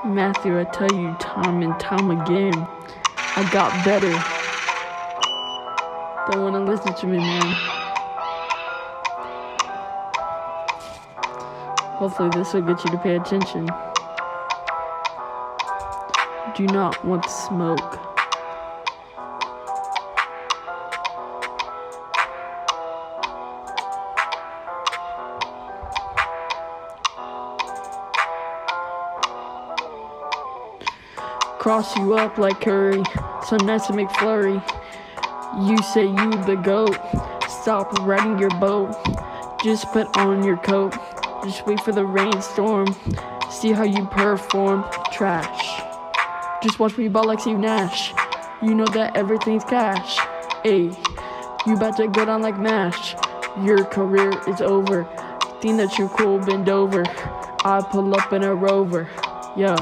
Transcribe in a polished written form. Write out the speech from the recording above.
Matthew, I tell you time and time again, I got better. Don't want to listen to me, man. Hopefully this will get you to pay attention. Do not want the smoke. Cross you up like Curry, so nice to McFlurry. You say you the GOAT, stop riding your boat. Just put on your coat, just wait for the rainstorm. See how you perform, trash. Just watch me ball like Steve Nash. You know that everything's cash. Ayy, you about to go down like MASH. Your career is over. Think that you're cool, bend over. I pull up in a Rover. Yeah.